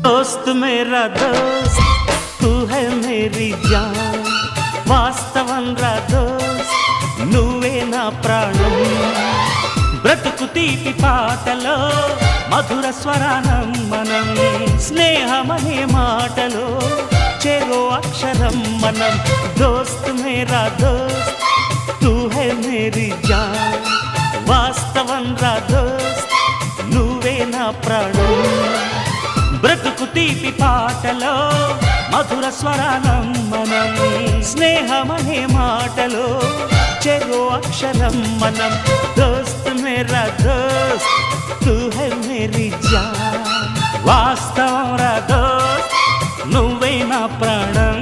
दोस्त मेरा दोस्त तू है मेरी जान వాస్తవం రా దోస్త్ నువ్వే నా ప్రాణం బ్రతుకు తీపి పాటలో మధుర స్వరానం మనం స్నేహమనే మాటలో చెరో అక్షరం మనం దోస్త్ మేరా దోస్త్ తూ హై మేరీ జాన్ వాస్తవం రా దోస్త్ నువ్వే నా ప్రాణం బ్రతుకు తీపి పాటలో మధుర స్వరానం మనం స్నేహమనే మాటలో చెరో అక్షరం మనం దోస్త్ మేరా దోస్త్ తూ హై మేరీ జాన్ వాస్తవం రా దోస్త్ నువ్వే నా ప్రాణం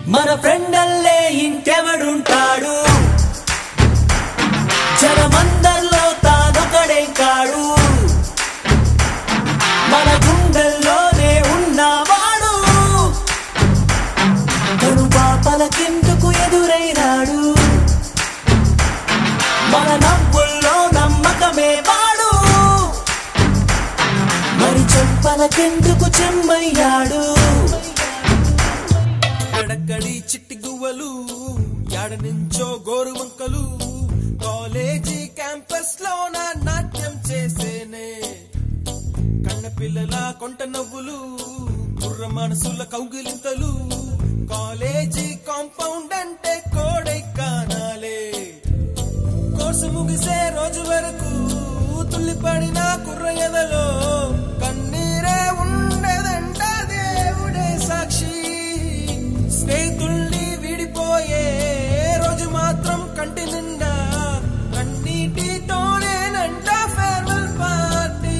మన ఫ్రెండల్లే ఇంకెవడుంటాడు జనమందరిలో తానొకడే కాడు మన గుండెల్లోనే ఉన్నవాడు తను పాపలకెందుకు ఎదురైనాడు మన నవ్వుల్లో నమ్మకమే వాడు మరి చెంపలకెందుకు చెమ్మయ్యాడు ఎడక్కడి చిట్టి గువ్వలు యాడ నుంచో గోరు వంకలు కాలేజీ క్యాంపస్ లో నా నాట్యం చేసేనే కన్న పిల్లల కొంట నవ్వులు కుర్ర మనసుల కౌగిలింతలు కాలేజీ కాంపౌండ్ అంటే కోడై కానాలే కోర్సు ముగిసే రోజు వరకు తుల్లిపడిన కుర్ర ఎదలో కన్నీరే ఉండదంట దేవుడే సాక్షి స్నేహితుల్ని విడిపోయే రోజు మాత్రం కంటి నిండా కన్నీటితోనేనంట ఫేర్వెల్ పార్టీ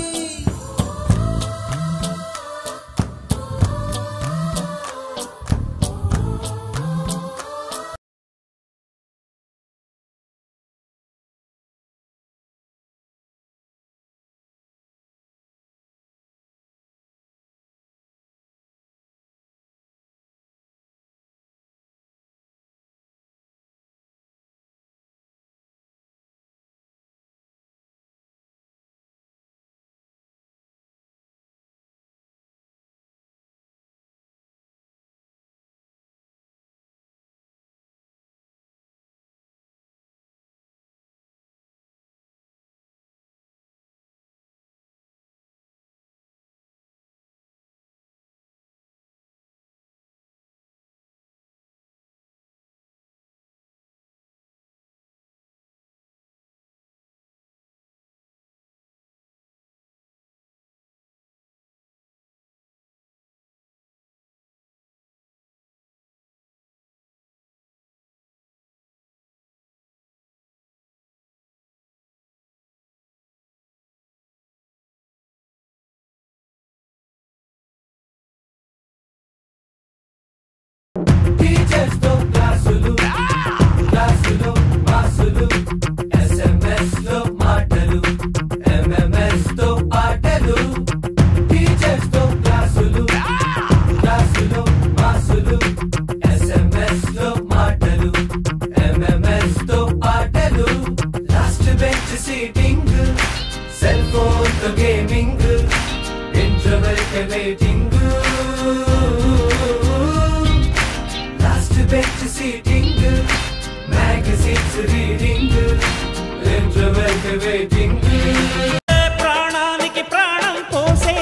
ప్రాణానికి ప్రాణం పోసే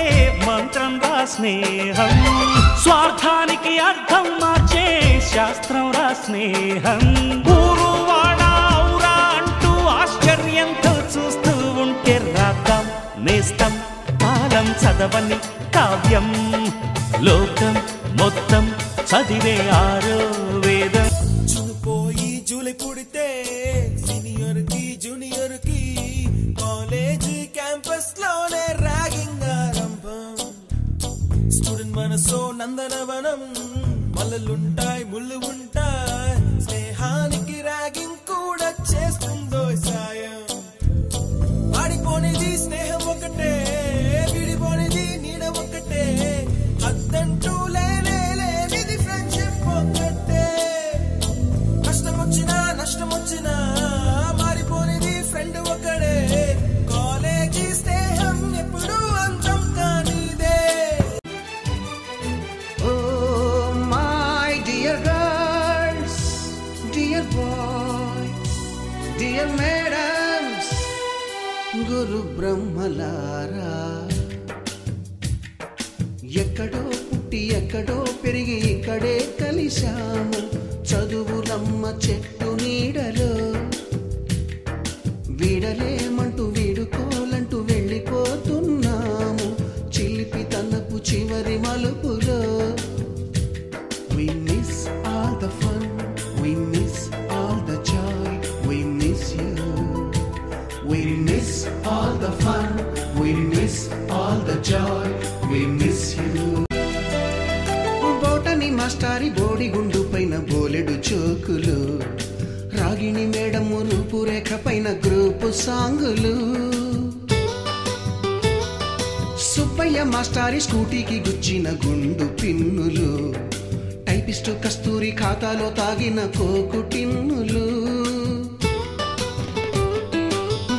మంత్రం రా స్నేహం స్వార్థానికి అర్థం మార్చే శాస్త్రం రా స్నేహం ఊరు వాడా ఔరా అంటూ ఆశ్చర్యంతో చూస్తూ ఉంటే రాద్దాం నేస్తం కాలం చదవని కావ్యం లోకం మొత్తం చదివే ఆరో వేదం. పోయి జూలై పుడితే సీనియర్ కి జూనియర్ కి కాలేజ్ క్యాంపస్ లోనే ర్యాగింగ్ ఆరంభం. స్టూడెంట్ మనసో నందనవనం, మల్లలుంటాయి ముళ్ళు ఉంటాయి, స్నేహానికి ర్యాగింగ్ కూడా చేస్తుందో సాయం. వాడిపోనిది స్నేహం ఒకటే, విడిపోనిది నీడ ఒకటే, అద్దంటూ లేనిది ఫ్రెండ్షిప్ ఒకటే. కష్టం వచ్చినా నష్టం వచ్చినా మారిపోనిది ఫ్రెండ్ ఒకడే, కాలేజీ స్నేహం ఎప్పుడు అంతం కానిదే. Dear boys, dear madams, గురు బ్రహ్మలారా, ఎక్కడో పుట్టి ఎక్కడో పెరిగి ఇక్కడే కలిశాము చదువులమ్మ చెట్టు నీడలో. వీడలేమంటూ వీడుకోలంటూ వెళ్ళిపోతున్నాము చిలిపి తనపు చివరి మలుపులో. We miss all the fun, we miss all the joy, we miss you. We miss all the fun, we miss all the joy, we miss you. బోటని మాస్టారి బోడిగుండు పైన బోలెడు చోకులు, రాగిణి మేడము రూపురేఖ పైన గ్రూపు సాంగులు, సుబ్బయ్య మాస్టారి స్కూటీకి గుచ్చిన గుండు పిన్నులు, టైపిస్టు కస్తూరి ఖాతాలో తాగిన కోకు టిన్నులు,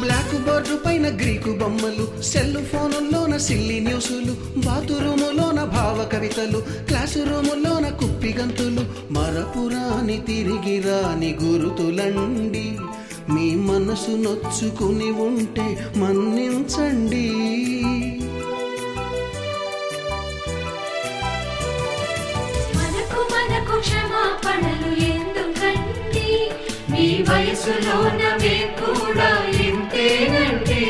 బ్లాక్ బోర్డు పైన Greek బొమ్మలు, cell ఫోనుల్లోన silly న్యూసులు, బాతురూములోన భావ కవితలు, క్లాసు రూములోన కుప్పిగంతులు, మరపురాని తిరిగి రాని గురుతులండి. మీ మనసు నొచ్చుకుని ఉంటే మన్నించండి. క్షమాపణలు ఎందుకండి, మీ వయసులోన మేము కూడా ఇంతేనండి.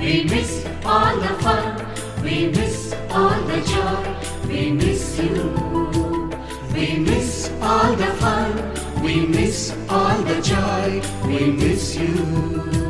We miss all the fun, we miss all the joy, we miss you. We miss all the fun, we miss all the joy, we miss you.